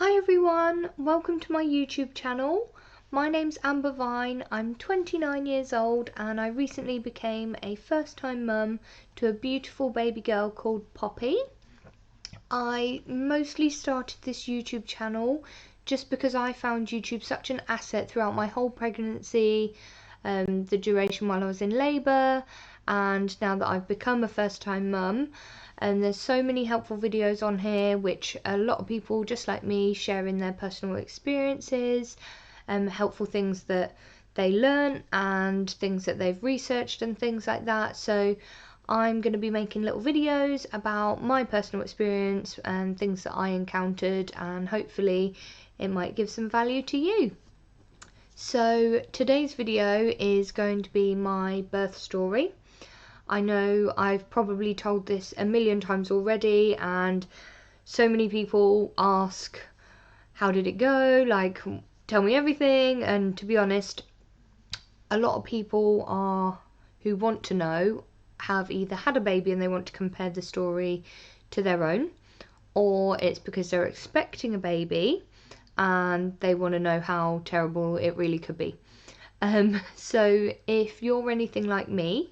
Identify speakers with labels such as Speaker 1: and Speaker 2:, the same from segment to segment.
Speaker 1: Hi everyone, welcome to my YouTube channel. My name's Amber Vine, I'm 29 years old and I recently became a first-time mum to a beautiful baby girl called Poppy. I mostly started this YouTube channel just because I found YouTube such an asset throughout my whole pregnancy, the duration while I was in labour, and now that I've become a first-time mum. And there's so many helpful videos on here which a lot of people just like me sharing their personal experiences, helpful things that they learn and things that they've researched and things like that. So I'm going to be making little videos about my personal experience and things that I encountered, and hopefully it might give some value to you. So today's video is going to be my birth story. I know I've probably told this a million times already, and so many people ask, how did it go? Like, tell me everything. And to be honest, a lot of people who want to know have either had a baby and they want to compare the story to their own, or it's because they're expecting a baby and they want to know how terrible it really could be. So if you're anything like me,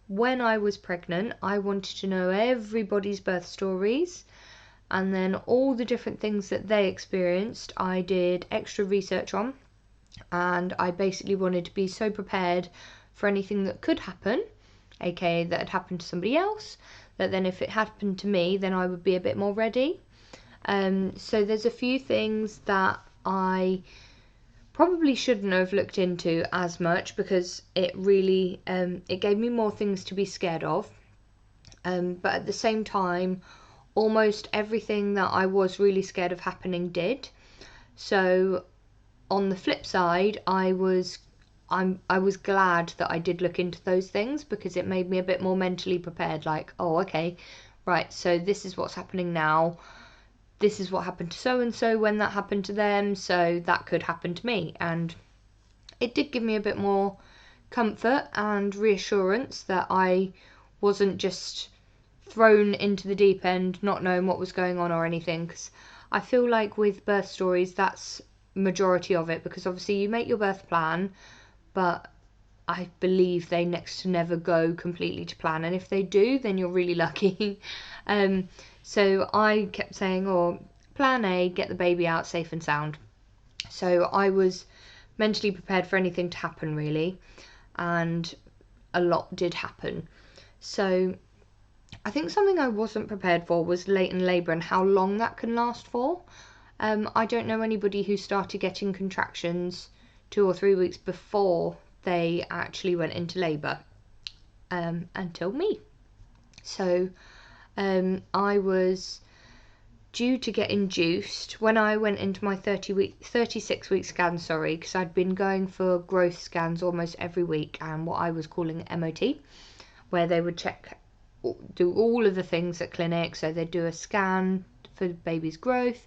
Speaker 1: when I was pregnant, I wanted to know everybody's birth stories, and then all the different things that they experienced, I did extra research on, and I basically wanted to be so prepared for anything that could happen, aka that had happened to somebody else, that then if it happened to me, then I would be a bit more ready. So there's a few things that I probably shouldn't have looked into as much, because it really it gave me more things to be scared of, but at the same time almost everything that I was really scared of happening did. So on the flip side, I was glad that I did look into those things, because it made me a bit more mentally prepared, like, oh okay, right, so this is what's happening now. This is what happened to so-and-so when that happened to them, so that could happen to me. And it did give me a bit more comfort and reassurance that I wasn't just thrown into the deep end not knowing what was going on or anything, because I feel like with birth stories that's majority of it, because obviously you make your birth plan, but I believe they next to never go completely to plan, and if they do, then you're really lucky. So I kept saying, oh, plan A, get the baby out safe and sound. So I was mentally prepared for anything to happen, really, and a lot did happen. So I think something I wasn't prepared for was latent labour and how long that can last for. I don't know anybody who started getting contractions 2 or 3 weeks before they actually went into labour, until me. So I was due to get induced when I went into my 36 week scan, because I'd been going for growth scans almost every week, and what I was calling MOT, where they would do all of the things at clinic. So they do a scan for the baby's growth,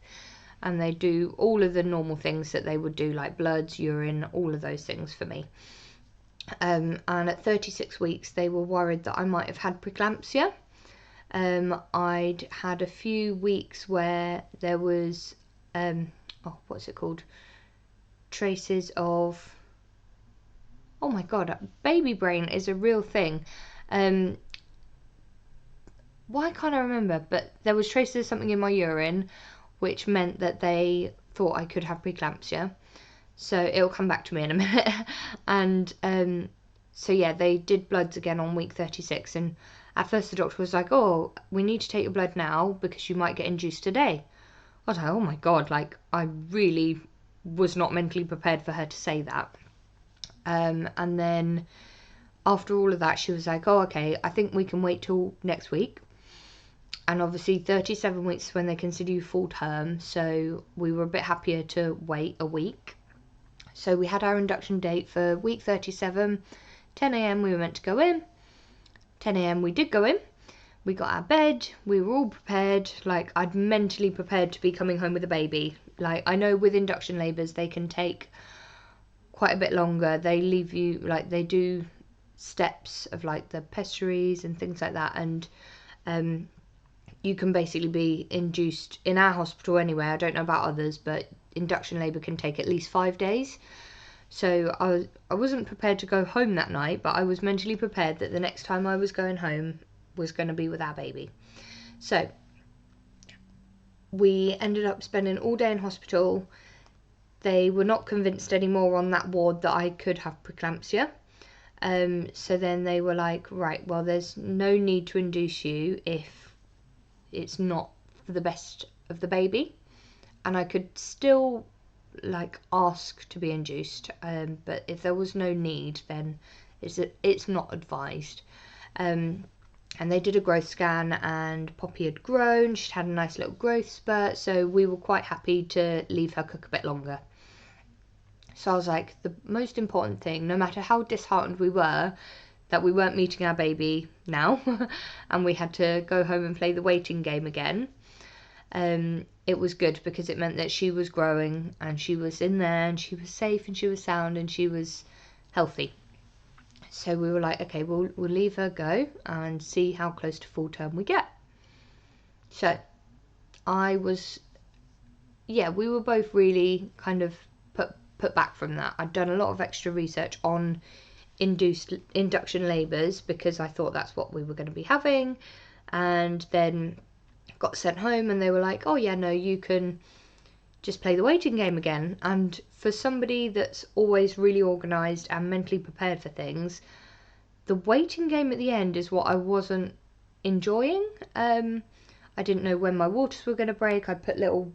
Speaker 1: and they do all of the normal things that they would do, like bloods, urine, all of those things for me. And at 36 weeks they were worried that I might have had preeclampsia. I'd had a few weeks where there was what's it called, traces of, oh my god, baby brain is a real thing. Why can't I remember? But there was traces of something in my urine, which meant that they thought I could have preeclampsia. So it'll come back to me in a minute. And so yeah, they did bloods again on week 36, and at first the doctor was like, oh, we need to take your blood now because you might get induced today. I was like, oh my god, like I really was not mentally prepared for her to say that. And then after all of that, she was like, oh okay, I think we can wait till next week. And obviously 37 weeks is when they consider you full term, so we were a bit happier to wait a week. So we had our induction date for week 37, 10 a.m. we were meant to go in. 10 a.m. we did go in. We got our bed, we were all prepared, like I'd mentally prepared to be coming home with a baby. Like, I know with induction labours they can take quite a bit longer. They leave you, like they do steps of like the pessaries and things like that, and you can basically be induced in our hospital anyway. I don't know about others, but induction labour can take at least 5 days. So I wasn't prepared to go home that night, but I was mentally prepared that the next time I was going home was going to be with our baby. So we ended up spending all day in hospital. They were not convinced anymore on that ward that I could have preeclampsia. So then they were like, right, well, there's no need to induce you if it's not for the best of the baby. And I could still ask to be induced, but if there was no need, then it's not advised. And they did a growth scan, and Poppy had grown. She'd had a nice little growth spurt, so we were quite happy to leave her cook a bit longer. So I was like, the most important thing, no matter how disheartened we were that we weren't meeting our baby now and we had to go home and play the waiting game again, it was good because it meant that she was growing and she was in there and she was safe and she was sound and she was healthy. So we were like, okay, we'll leave her go and see how close to full term we get. So we were both really kind of put back from that. I'd done a lot of extra research on induction labours because I thought that's what we were going to be having, and then got sent home and they were like, oh yeah, no, you can just play the waiting game again. And for somebody that's always really organised and mentally prepared for things, the waiting game at the end is what I wasn't enjoying. I didn't know when my waters were going to break. I put little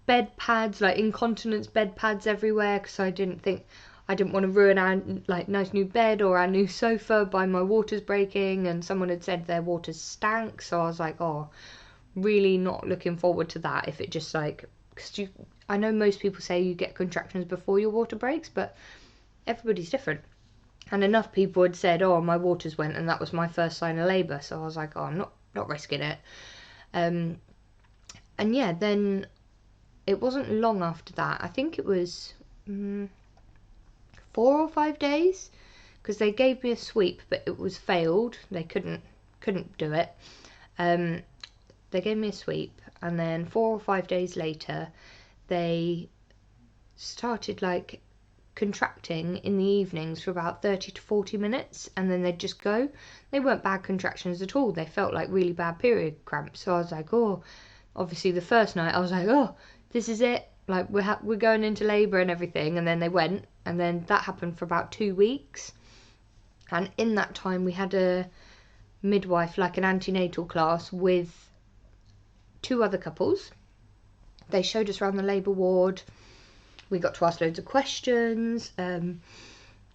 Speaker 1: bed pads, incontinence bed pads everywhere because I didn't want to ruin our nice new bed or our new sofa by my waters breaking, and someone had said their waters stank, so I was like, oh, really not looking forward to that. If it just because I know most people say you get contractions before your water breaks, but everybody's different, and enough people had said, oh, my waters went and that was my first sign of labour, so I was like, oh, I'm not risking it. And yeah, then it wasn't long after that. I think it was 4 or 5 days, because they gave me a sweep, but it was failed. They couldn't do it. They gave me a sweep, and then 4 or 5 days later, they started contracting in the evenings for about 30 to 40 minutes, and then they'd just go. They weren't bad contractions at all. They felt like really bad period cramps. So I was like, oh, obviously the first night I was like, oh, this is it. We're going into labour and everything, and then they went, and then that happened for about 2 weeks. And in that time we had a midwife, an antenatal class with 2 other couples. They showed us around the labour ward. We got to ask loads of questions.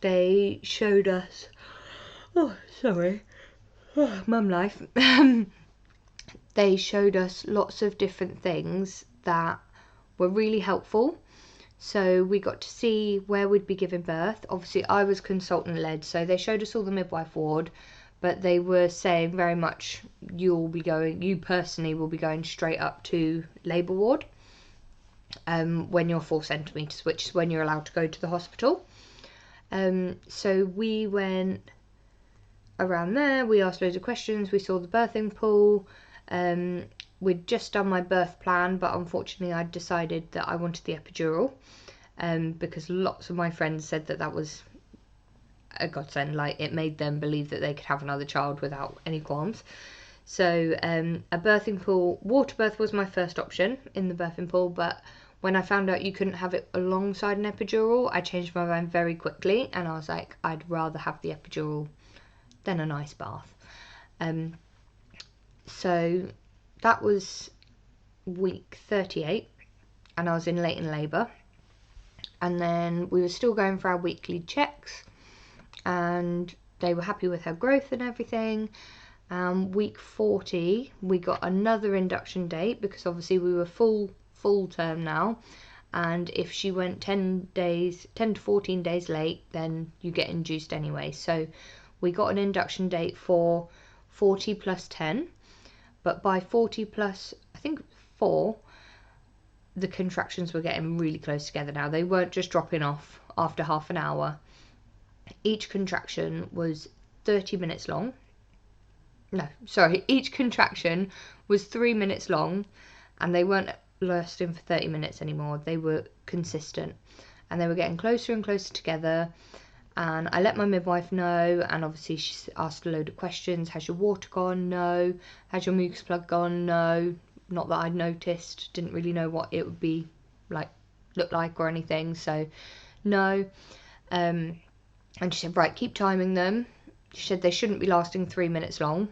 Speaker 1: They showed us, mum life. They showed us lots of different things that were really helpful. So we got to see where we'd be giving birth. Obviously I was consultant led, so they showed us all the midwife ward, but they were saying very much you personally will be going straight up to labour ward when you're 4 centimetres, which is when you're allowed to go to the hospital. So we went around there, we asked loads of questions, we saw the birthing pool. We'd just done my birth plan, but unfortunately I'd decided that I wanted the epidural, because lots of my friends said that was a godsend. It made them believe that they could have another child without any qualms. So a birthing pool, water birth was my first option in the birthing pool, but when I found out you couldn't have it alongside an epidural, I changed my mind very quickly, and I was like, I'd rather have the epidural than an ice bath. So that was week 38, and I was in latent labour, and then we were still going for our weekly checks, and they were happy with her growth and everything. Week 40 we got another induction date, because obviously we were full term now, and if she went 10 to 14 days late, then you get induced anyway. So we got an induction date for 40 plus 10, but by 40 plus, I think, 4, the contractions were getting really close together now. They weren't just dropping off after half an hour. Each contraction was 30 minutes long, no, sorry, each contraction was 3 minutes long, and they weren't lasting for 30 minutes anymore. They were consistent, and they were getting closer and closer together. And I let my midwife know, and obviously she asked a load of questions. Has your water gone? No. Has your mucus plug gone? No. Not that I'd noticed. Didn't really know what it would be like, look like or anything. So no. And she said, right, keep timing them. She said they shouldn't be lasting 3 minutes long,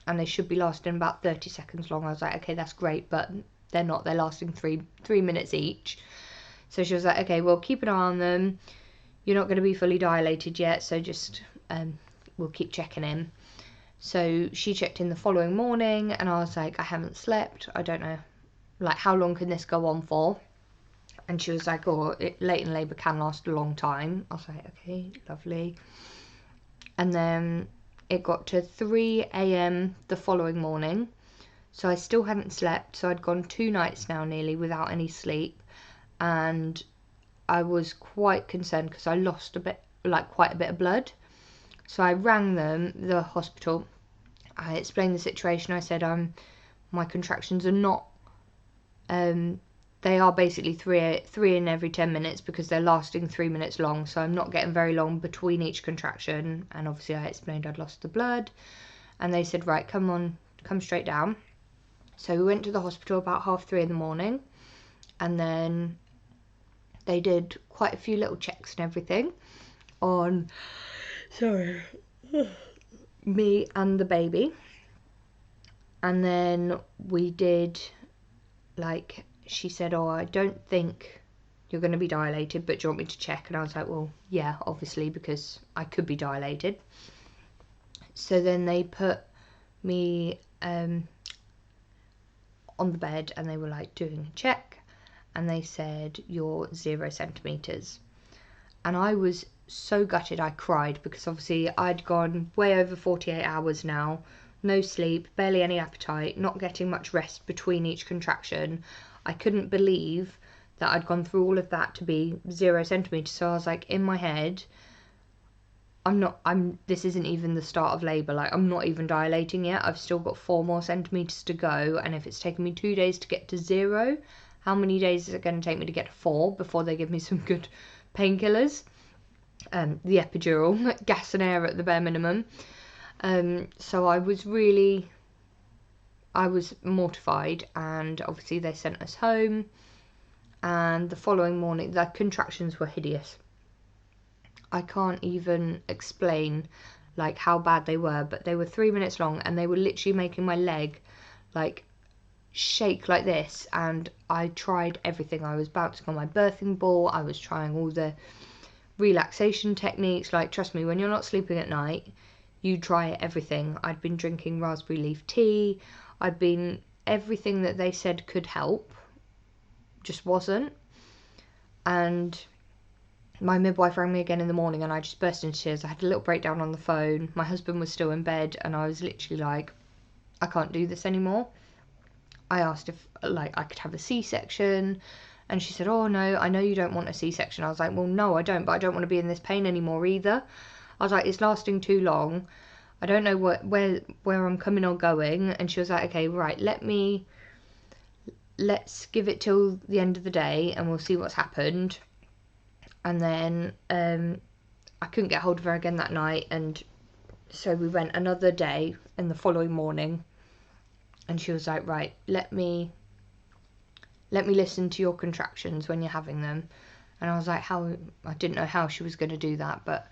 Speaker 1: and they should be lasting about 30 seconds long. I was like, okay, that's great, but they're not. They're lasting three minutes each. So she was like, okay, well, keep an eye on them. You're not going to be fully dilated yet, so just we'll keep checking in. So she checked in the following morning, and I was like, I haven't slept. I don't know, like, how long can this go on for? And she was like, oh, latent labour can last a long time. I was like, okay, lovely. And then it got to 3 a.m. the following morning, so I still hadn't slept. So I'd gone 2 nights now nearly without any sleep, and I was quite concerned because I lost quite a bit of blood. So I rang the hospital. I explained the situation. I said, my contractions are not, they are basically three in every 10 minutes because they're lasting 3 minutes long. So I'm not getting very long between each contraction. And obviously I explained I'd lost the blood, and they said, right, come straight down. So we went to the hospital about 3:30 in the morning, and then they did quite a few little checks and everything on me and the baby. And then we did, like, she said, oh, I don't think you're going to be dilated, but do you want me to check? And I was like, well, yeah, obviously, because I could be dilated. So then they put me on the bed, and they were like doing a check, and they said, you're 0 centimetres. And I was so gutted, I cried, because obviously I'd gone way over 48 hours now, no sleep, barely any appetite, not getting much rest between each contraction. I couldn't believe that I'd gone through all of that to be 0 centimetres. So I was like, in my head, this isn't even the start of labour, like, I'm not even dilating yet. I've still got 4 more centimetres to go, and if it's taken me 2 days to get to 0, how many days is it going to take me to get to 4 before they give me some good painkillers? The epidural, gas and air at the bare minimum. So I was mortified, and obviously they sent us home, and the following morning the contractions were hideous. I can't even explain like how bad they were, but they were 3 minutes long, and they were literally making my leg like shake like this, and I tried everything. I was bouncing on my birthing ball, I was trying all the relaxation techniques. Like, trust me, when you're not sleeping at night, you try everything. I'd been drinking raspberry leaf tea, I'd been everything that they said could help, just wasn't. And my midwife rang me again in the morning, and I just burst into tears. I had a little breakdown on the phone. My husband was still in bed, and I was literally like, I can't do this anymore. I asked if like I could have a C-section, and she said, oh no, I know you don't want a C-section. I was like, well, no, I don't, but I don't want to be in this pain anymore either. I was like, it's lasting too long. I don't know where I'm coming or going. And she was like, okay, right, let's give it till the end of the day, and we'll see what's happened. And then I couldn't get hold of her again that night, and so we went another day and the following morning, and she was like, right, let me listen to your contractions when you're having them. And I was like, how? I didn't know how she was going to do that, but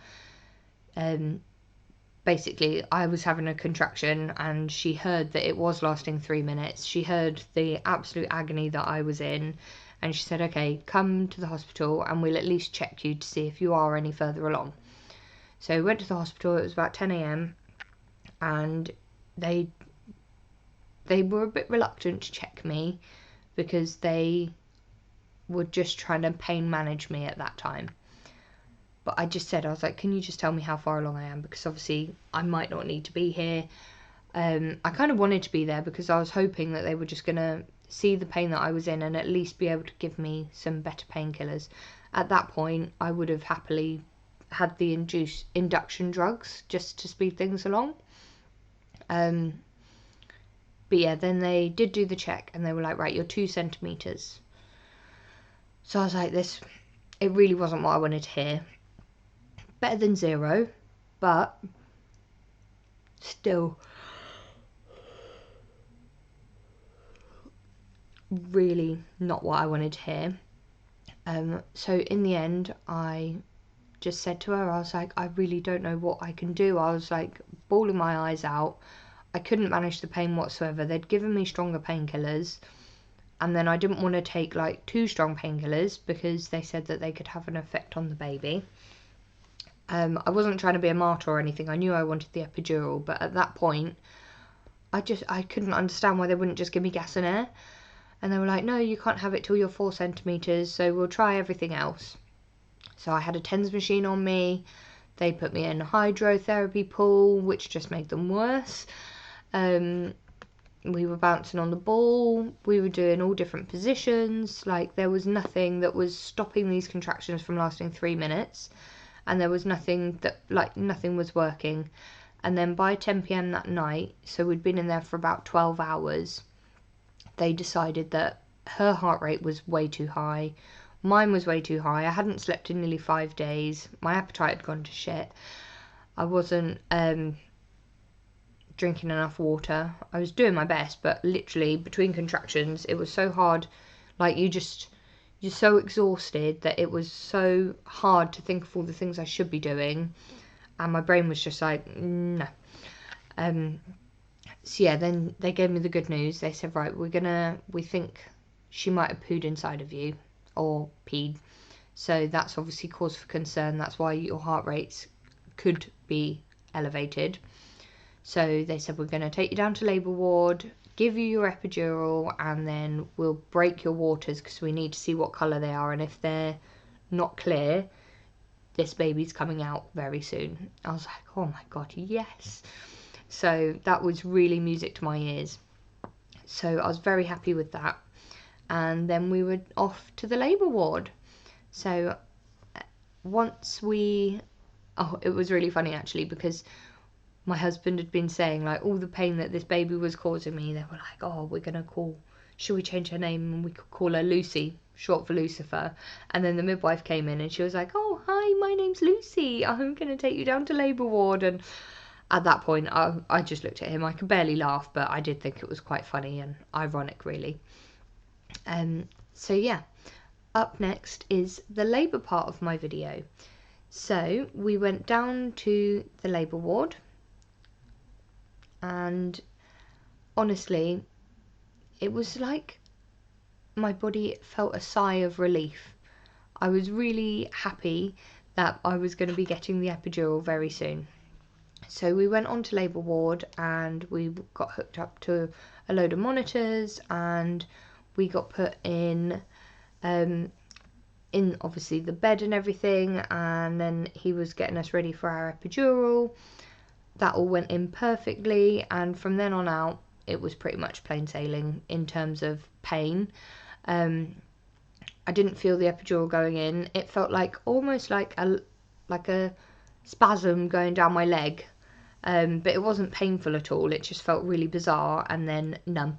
Speaker 1: basically I was having a contraction, and she heard that it was lasting 3 minutes. She heard the absolute agony that I was in, and she said, okay, come to the hospital and we'll at least check you to see if you are any further along. So we went to the hospital. It was about 10 a.m. and they were a bit reluctant to check me because they were just trying to pain manage me at that time. But I just said, I was like, can you just tell me how far along I am? Because obviously I might not need to be here. I kind of wanted to be there because I was hoping that they were just going to see the pain that I was in and at least be able to give me some better painkillers. At that point, I would have happily had the induction drugs just to speed things along. But yeah, then they did do the check and they were like, right, you're 2 centimetres. So I was like, it really wasn't what I wanted to hear. Better than 0, but still really not what I wanted to hear. So in the end, I just said to her, I was like, I really don't know what I can do. I was like bawling my eyes out. I couldn't manage the pain whatsoever. They'd given me stronger painkillers, and then I didn't want to take like too strong painkillers because they said that they could have an effect on the baby. I wasn't trying to be a martyr or anything. I knew I wanted the epidural, but at that point, I couldn't understand why they wouldn't just give me gas and air. And they were like, no, you can't have it till you're 4 centimetres, so we'll try everything else. So I had a TENS machine on me. They put me in a hydrotherapy pool, which just made them worse. We were bouncing on the ball. We were doing all different positions. Like, there was nothing that was stopping these contractions from lasting 3 minutes. And there was nothing was working. And then by 10 p.m. that night, so we'd been in there for about 12 hours, they decided that her heart rate was way too high. Mine was way too high. I hadn't slept in nearly 5 days. My appetite had gone to shit. I wasn't drinking enough water. I was doing my best, but literally between contractions, it was so hard. Like, you're so exhausted that it was so hard to think of all the things I should be doing. And my brain was just like, no. So yeah, then they gave me the good news. They said, right, we think she might have pooed inside of you, or peed. So that's obviously cause for concern. That's why your heart rates could be elevated. So they said, we're going to take you down to labour ward, give you your epidural, and then we'll break your waters because we need to see what colour they are. And if they're not clear, this baby's coming out very soon. I was like, oh my God, yes. So that was really music to my ears. So I was very happy with that. And then we were off to the labour ward. So it was really funny actually, because my husband had been saying like all the pain that this baby was causing me. They were like, oh, should we change her name and we could call her Lucy, short for Lucifer. And then the midwife came in and she was like, oh, hi, my name's Lucy. I'm going to take you down to labour ward. And at that point, I just looked at him. I could barely laugh, but I did think it was quite funny and ironic, really. So yeah, up next is the labour part of my video. So we went down to the labour ward, and honestly, it was like my body felt a sigh of relief. I was really happy that I was going to be getting the epidural very soon. So we went on to labour ward and we got hooked up to a load of monitors, and we got put in obviously the bed and everything, and then he was getting us ready for our epidural. That all went in perfectly, and from then on out it was pretty much plain sailing in terms of pain. I didn't feel the epidural going in. It felt like almost like a spasm going down my leg. But it wasn't painful at all. It just felt really bizarre and then numb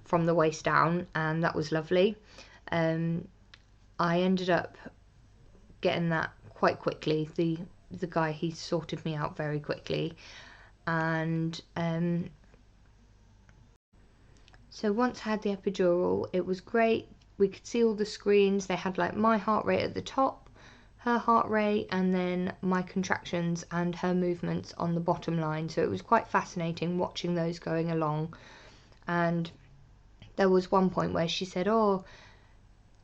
Speaker 1: from the waist down, and that was lovely. I ended up getting that quite quickly. The guy, he sorted me out very quickly, and so once I had the epidural, it was great. We could see all the screens. They had like my heart rate at the top, her heart rate, and then my contractions and her movements on the bottom line. So it was quite fascinating watching those going along. And there was one point where she said, oh,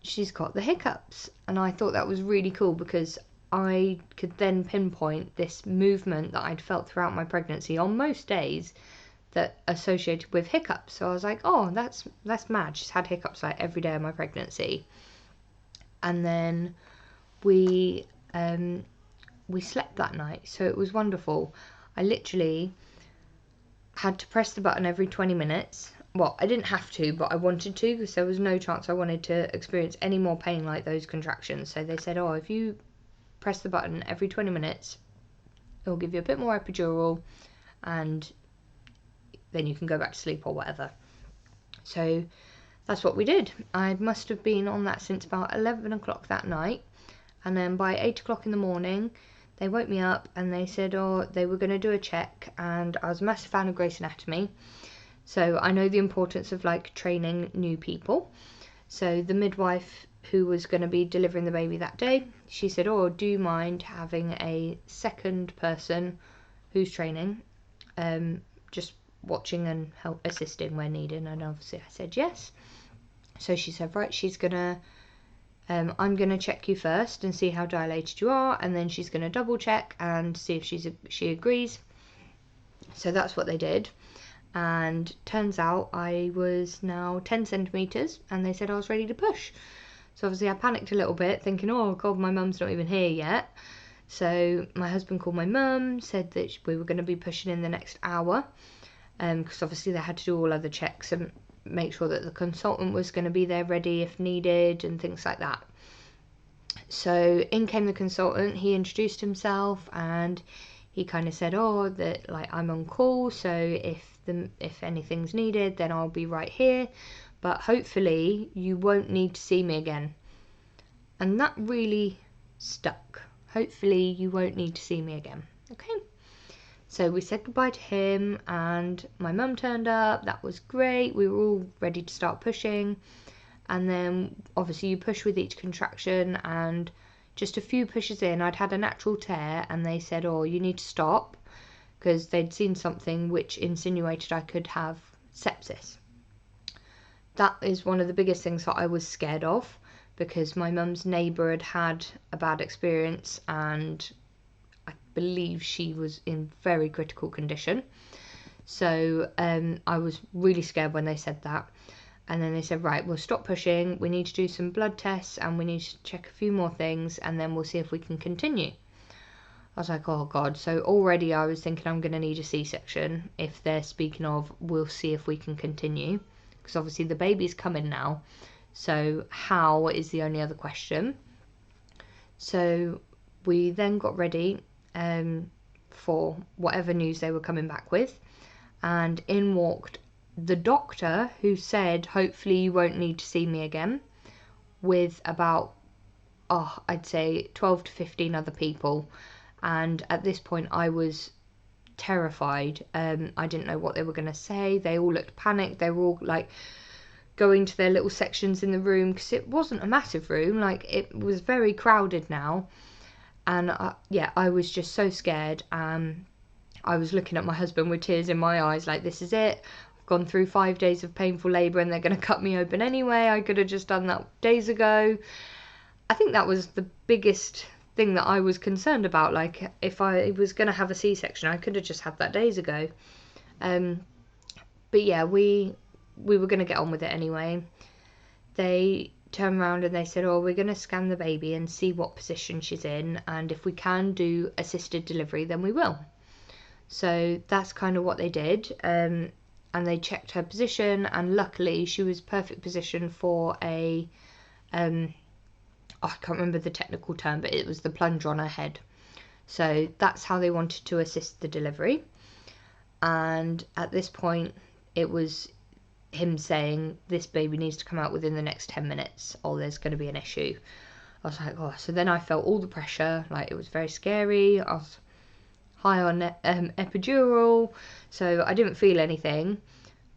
Speaker 1: she's got the hiccups, and I thought that was really cool because I could then pinpoint this movement that I'd felt throughout my pregnancy on most days that associated with hiccups. So I was like, oh, that's mad. She's had hiccups like every day of my pregnancy. And then we slept that night, so it was wonderful. I literally had to press the button every 20 minutes. Well, I didn't have to, but I wanted to, because there was no chance I wanted to experience any more pain like those contractions. So they said, oh, if you press the button every 20 minutes, it'll give you a bit more epidural, and then you can go back to sleep or whatever. So that's what we did. I must have been on that since about 11 o'clock that night, and then by 8 o'clock in the morning they woke me up and they said they were going to do a check, and I was a massive fan of Grey's Anatomy, so I know the importance of like training new people. So the midwife who was going to be delivering the baby that day, she said, do you mind having a second person who's training, just watching and assisting where needed? And obviously I said yes. So she said, right, I'm going to check you first and see how dilated you are, and then she's going to double check and see if she agrees. So that's what they did, and turns out I was now 10 centimetres, and they said I was ready to push. So obviously I panicked a little bit, thinking, oh God, my mum's not even here yet. So my husband called my mum, said that we were going to be pushing in the next hour, because obviously they had to do all other checks and make sure that the consultant was going to be there ready if needed and things like that. So in came the consultant. He introduced himself and he kind of said, that like I'm on call, so if anything's needed then I'll be right here, but hopefully you won't need to see me again. And that really stuck. Hopefully you won't need to see me again. Okay. So we said goodbye to him, and my mum turned up. That was great. We were all ready to start pushing. And then obviously you push with each contraction, and just a few pushes in, I'd had a natural tear, and they said, you need to stop, because they'd seen something which insinuated I could have sepsis. That is one of the biggest things that I was scared of, because my mum's neighbour had had a bad experience, and I believe she was in very critical condition. So I was really scared when they said that. And then they said, right, we'll stop pushing, we need to do some blood tests, and we need to check a few more things, and then we'll see if we can continue. I was like, oh God. So already I was thinking I'm going to need a C-section if they're speaking of we'll see if we can continue, because obviously the baby's coming now, so how is the only other question. So we then got ready for whatever news they were coming back with, and in walked the doctor, who said hopefully you won't need to see me again, with about I'd say 12 to 15 other people. And at this point I was terrified. I didn't know what they were going to say. They all looked panicked. They were all like going to their little sections in the room, because it wasn't a massive room, like it was very crowded now. And I was just so scared. I was looking at my husband with tears in my eyes, like, this is it. I've gone through 5 days of painful labour and they're going to cut me open anyway. I could have just done that days ago. I think that was the biggest thing that I was concerned about. Like, if I was going to have a C-section, I could have just had that days ago. But yeah, we were going to get on with it anyway. They turned around and they said, we're going to scan the baby and see what position she's in, and if we can do assisted delivery then we will. So that's kind of what they did, and they checked her position, and luckily she was perfect position for a I can't remember the technical term, but it was the plunger on her head. So that's how they wanted to assist the delivery. And at this point it was him saying, this baby needs to come out within the next 10 minutes or there's going to be an issue. I was like, so then I felt all the pressure. Like, it was very scary. I was high on epidural, so I didn't feel anything,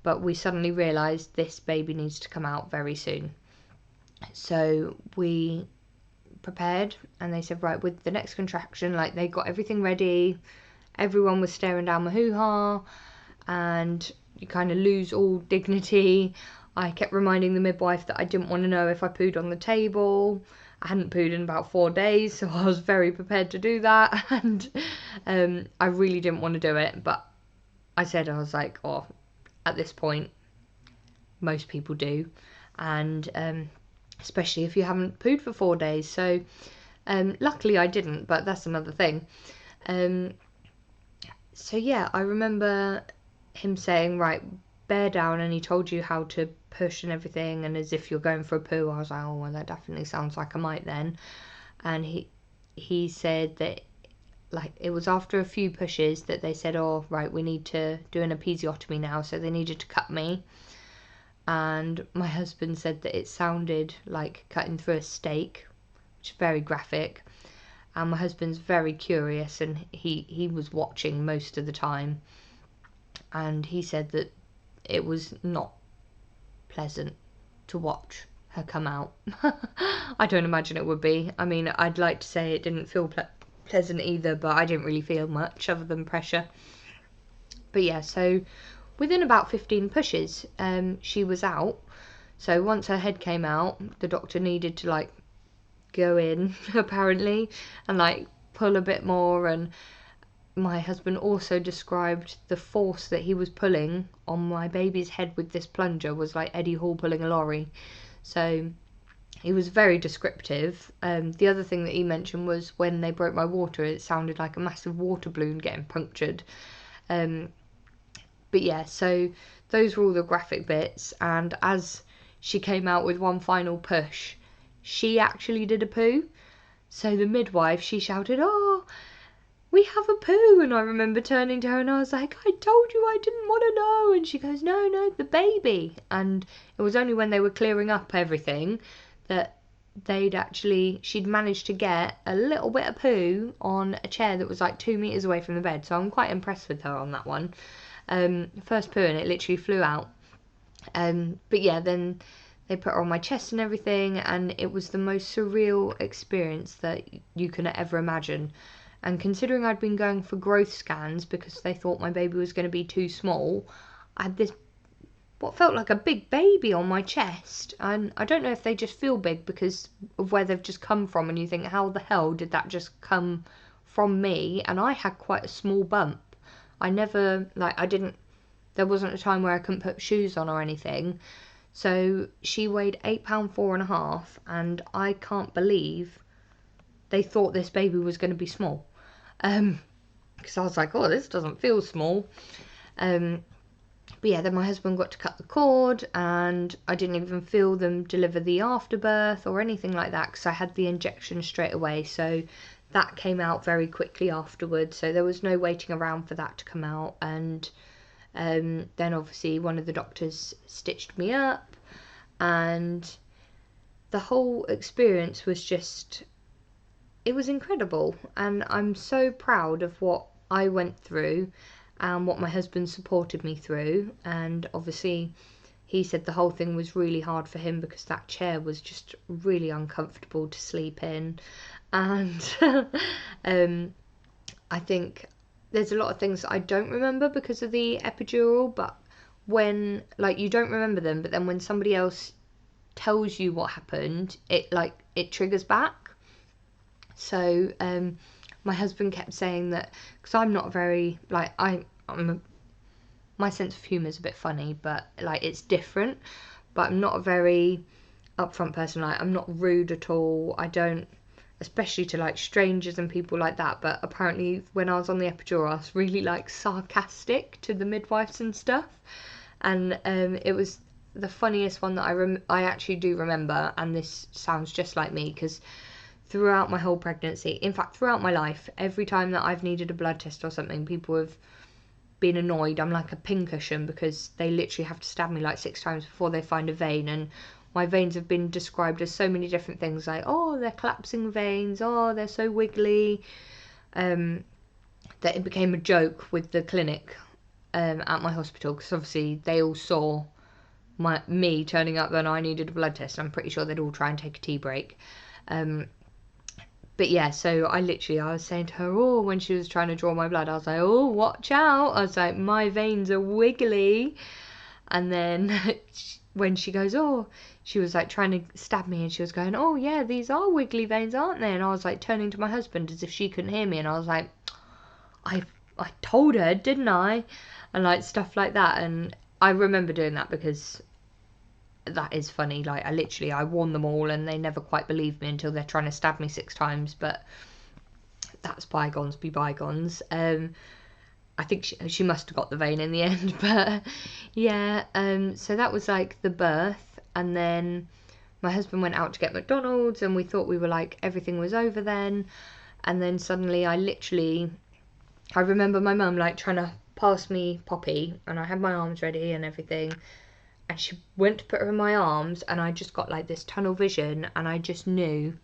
Speaker 1: but we suddenly realised this baby needs to come out very soon. So we prepared, and they said, right, with the next contraction, like, they got everything ready. Everyone was staring down my hoo-ha, and you kind of lose all dignity. I kept reminding the midwife that I didn't want to know if I pooed on the table. I hadn't pooed in about 4 days, so I was very prepared to do that, and I really didn't want to do it, but I said, I was like, at this point most people do, and especially if you haven't pooed for 4 days. So luckily I didn't, but that's another thing. So yeah, I remember him saying, right, bear down, and he told you how to push and everything, and as if you're going for a poo. I was like, well, that definitely sounds like I might then. And he said that, like, it was after a few pushes that they said, oh, right, we need to do an episiotomy now, so they needed to cut me. And my husband said that it sounded like cutting through a steak, which is very graphic. And my husband's very curious, and he was watching most of the time. And he said that it was not pleasant to watch her come out. I don't imagine it would be. I mean, I'd like to say it didn't feel pleasant either, but I didn't really feel much other than pressure. But yeah, so within about 15 pushes, she was out. So once her head came out, the doctor needed to like go in apparently and like pull a bit more. And my husband also described the force that he was pulling on my baby's head with this plunger was like Eddie Hall pulling a lorry. So he was very descriptive. The other thing that he mentioned was when they broke my water, it sounded like a massive water balloon getting punctured. But yeah, so those were all the graphic bits. And as she came out with one final push, she actually did a poo. So the midwife, she shouted, oh, we have a poo. And I remember turning to her and I was like, I told you I didn't want to know. And she goes, no, the baby. And it was only when they were clearing up everything that she'd managed to get a little bit of poo on a chair that was like 2 meters away from the bed. So I'm quite impressed with her on that one. First poo, and it literally flew out. But yeah, then they put her on my chest and everything, and it was the most surreal experience that you can ever imagine. And considering I'd been going for growth scans because they thought my baby was going to be too small, I had this what felt like a big baby on my chest. And I don't know if they just feel big because of where they've just come from, and you think, how the hell did that just come from me? And I had quite a small bump. There wasn't a time where I couldn't put shoes on or anything. So she weighed £8 4.5, and I can't believe they thought this baby was going to be small. Because I was like, oh, this doesn't feel small. But yeah, then my husband got to cut the cord, and I didn't even feel them deliver the afterbirth or anything like that because I had the injection straight away. So that came out very quickly afterwards. So there was no waiting around for that to come out. And then obviously one of the doctors stitched me up, and the whole experience was just, it was incredible. And I'm so proud of what I went through and what my husband supported me through. And obviously he said the whole thing was really hard for him because that chair was just really uncomfortable to sleep in. And I think there's a lot of things that I don't remember because of the epidural, but when, like, you don't remember them, but then when somebody else tells you what happened, it triggers back. So my husband kept saying that, because I'm not very, like, my sense of humour is a bit funny, but like, it's different, but I'm not a very upfront person. Like, I'm not rude at all. I don't, especially to like strangers and people like that, but apparently when I was on the epidural I was really like sarcastic to the midwives and stuff. And it was the funniest one that I actually do remember, and this sounds just like me, because throughout my whole pregnancy, in fact throughout my life, every time that I've needed a blood test or something, people have been annoyed. I'm like a pincushion because they literally have to stab me like 6 times before they find a vein. And my veins have been described as so many different things, like, oh, they're collapsing veins, oh, they're so wiggly, that it became a joke with the clinic at my hospital, because obviously they all saw me turning up when I needed a blood test. I'm pretty sure they'd all try and take a tea break. But yeah, so I was saying to her, oh, when she was trying to draw my blood, I was like, oh, watch out. I was like, my veins are wiggly. And then when she goes, oh, she was like trying to stab me, and she was going, oh yeah, these are wiggly veins, aren't they? And I was like turning to my husband as if she couldn't hear me, and I was like, I told her, didn't I? And like stuff like that. And I remember doing that because that is funny. Like, I warned them all and they never quite believed me until they're trying to stab me 6 times. But that's bygones be bygones. I think she must have got the vein in the end. But yeah, so that was like the birth. And then my husband went out to get McDonald's, and we thought we were like, everything was over then. And then suddenly I remember my mum like trying to pass me Poppy, and I had my arms ready and everything, and she went to put her in my arms, and I just got like this tunnel vision, and I just knew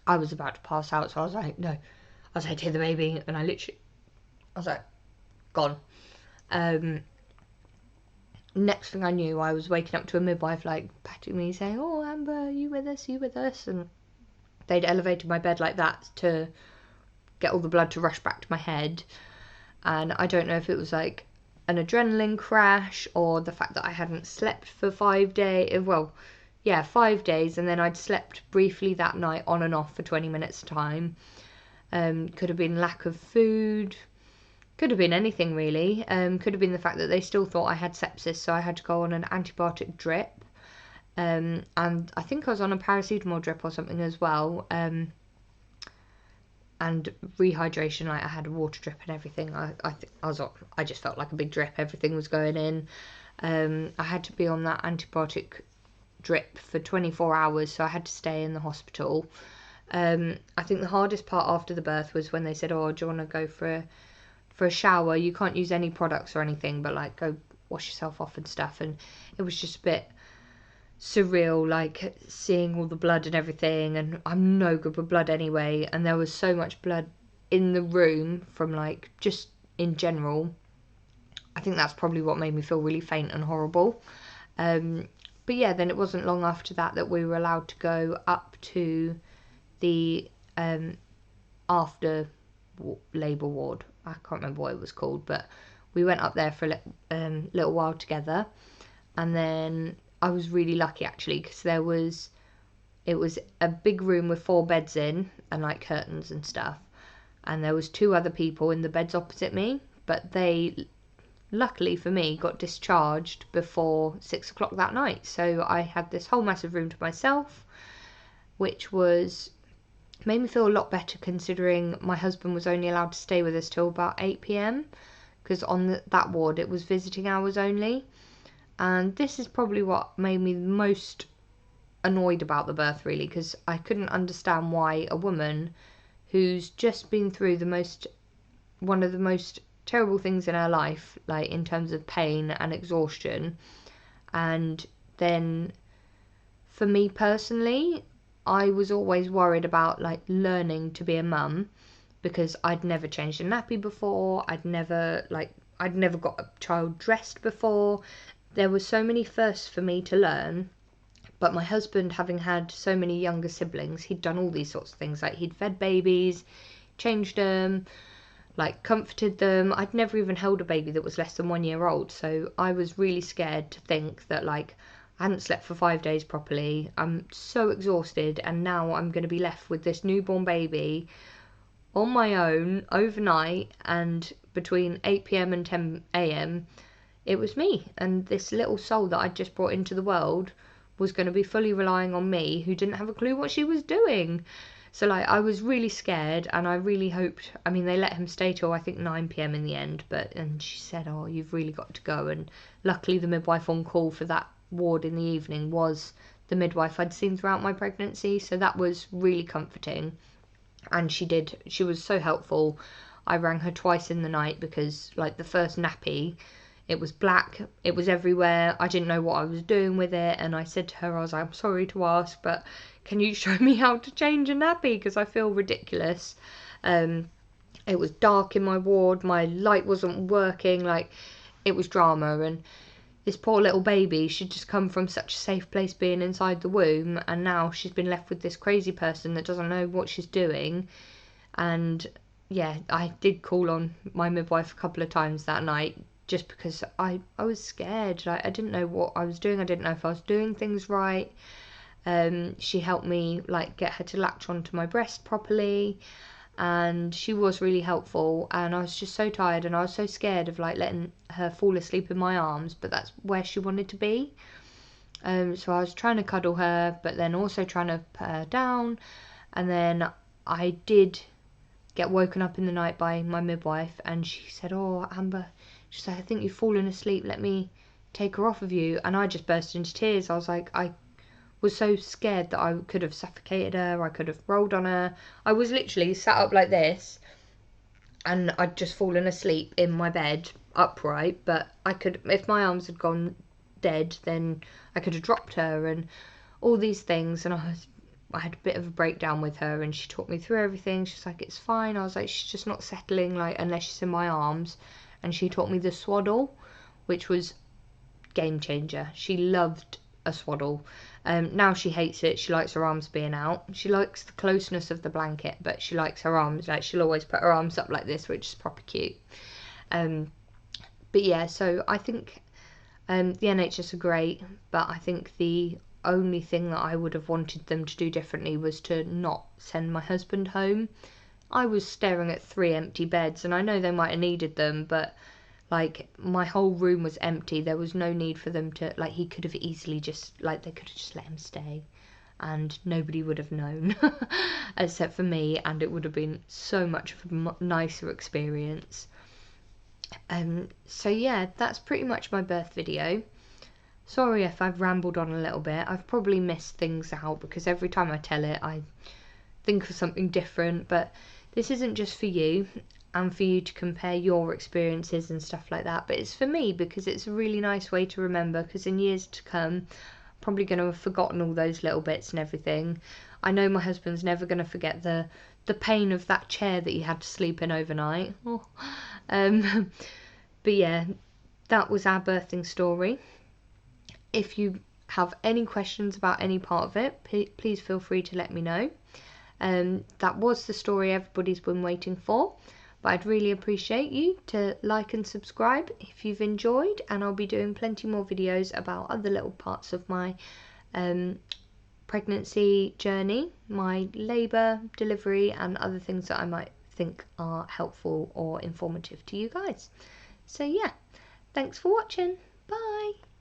Speaker 1: I was about to pass out. So I was like, no. I was like, take the baby, and I was like, gone. Next thing I knew, I was waking up to a midwife like patting me, saying, "Oh, Amber, you with us? You with us?" And they'd elevated my bed like that to get all the blood to rush back to my head. And I don't know if it was like an adrenaline crash or the fact that I hadn't slept for 5 days. Well, yeah, 5 days, and then I'd slept briefly that night on and off for 20 minutes time. Could have been lack of food. Could have been anything really. Could have been the fact that they still thought I had sepsis, so I had to go on an antibiotic drip. And I think I was on a paracetamol drip or something as well. And rehydration, like I had a water drip and everything. I just felt like a big drip. Everything was going in. I had to be on that antibiotic drip for 24 hours, so I had to stay in the hospital. I think the hardest part after the birth was when they said, "Oh, do you want to go for a shower? You can't use any products or anything, but like go wash yourself off and stuff." And it was just a bit surreal, like seeing all the blood and everything, and I'm no good with blood anyway, and there was so much blood in the room from like just in general. I think that's probably what made me feel really faint and horrible. But yeah, then it wasn't long after that we were allowed to go up to the after labour ward. I can't remember what it was called, but we went up there for a little while together. And then I was really lucky actually, because it was a big room with 4 beds in and like curtains and stuff, and there was 2 other people in the beds opposite me, but they luckily for me got discharged before 6 o'clock that night, so I had this whole massive room to myself, which made me feel a lot better, considering my husband was only allowed to stay with us till about 8 p.m, because on that ward it was visiting hours only. And this is probably what made me most annoyed about the birth, really, because I couldn't understand why a woman who's just been through one of the most terrible things in her life, like in terms of pain and exhaustion, and then for me personally, I was always worried about like learning to be a mum, because I'd never changed a nappy before, I'd never got a child dressed before. There were so many firsts for me to learn, but my husband, having had so many younger siblings, he'd done all these sorts of things, like he'd fed babies, changed them, like comforted them. I'd never even held a baby that was less than 1 year old, so I was really scared to think that like I hadn't slept for 5 days properly, I'm so exhausted, and now I'm going to be left with this newborn baby on my own overnight, and between 8 p.m. and 10 a.m. it was me, and this little soul that I'd just brought into the world was going to be fully relying on me, who didn't have a clue what she was doing. So like I was really scared, and I really hoped, I mean, they let him stay till I think 9 p.m. in the end, and she said, "Oh, you've really got to go." And luckily the midwife on call for that ward in the evening was the midwife I'd seen throughout my pregnancy, so that was really comforting. And she was so helpful. I rang her twice in the night, because like the first nappy, it was black, it was everywhere, I didn't know what I was doing with it, and I said to her, I was like, "I'm sorry to ask, but can you show me how to change a nappy, because I feel ridiculous." It was dark in my ward, my light wasn't working, like it was drama. And this poor little baby, she'd just come from such a safe place being inside the womb, and now she's been left with this crazy person that doesn't know what she's doing. And yeah, I did call on my midwife a couple of times that night, just because I was scared. I didn't know what I was doing. I didn't know if I was doing things right. She helped me like get her to latch onto my breast properly, and she was really helpful. And I was just so tired, and I was so scared of like letting her fall asleep in my arms, but that's where she wanted to be. So I was trying to cuddle her, but then also trying to put her down. And then I did get woken up in the night by my midwife, and she said, "Oh, Amber," she said, "I think you've fallen asleep, let me take her off of you." And I just burst into tears. I was like, I was so scared that I could have suffocated her, I could have rolled on her. I was literally sat up like this, and I'd just fallen asleep in my bed upright, but I could, if my arms had gone dead, then I could have dropped her and all these things. And I had a bit of a breakdown with her, and she talked me through everything. She's like, it's fine. I was like, she's just not settling, like, unless she's in my arms. And she taught me the swaddle, which was game changer. She loved a swaddle. Now she hates it. She likes her arms being out. She likes the closeness of the blanket, but she likes her arms. Like, she'll always put her arms up like this, which is proper cute. But yeah, so I think the NHS are great, but I think the only thing that I would have wanted them to do differently was to not send my husband home. I was staring at 3 empty beds, and I know they might have needed them, but like, my whole room was empty. There was no need for them to, like, he could have easily just, like, they could have just let him stay and nobody would have known except for me, and it would have been so much of a nicer experience. So yeah, that's pretty much my birth video. Sorry if I've rambled on a little bit. I've probably missed things out because every time I tell it I think of something different, but this isn't just for you and for you to compare your experiences and stuff like that, but it's for me because it's a really nice way to remember, because in years to come I'm probably going to have forgotten all those little bits and everything. I know my husband's never going to forget the pain of that chair that he had to sleep in overnight. But yeah, that was our birthing story. If you have any questions about any part of it, please feel free to let me know. That was the story everybody's been waiting for, but I'd really appreciate you to like and subscribe if you've enjoyed, and I'll be doing plenty more videos about other little parts of my pregnancy journey, my labour, delivery, and other things that I might think are helpful or informative to you guys. So yeah, thanks for watching. Bye!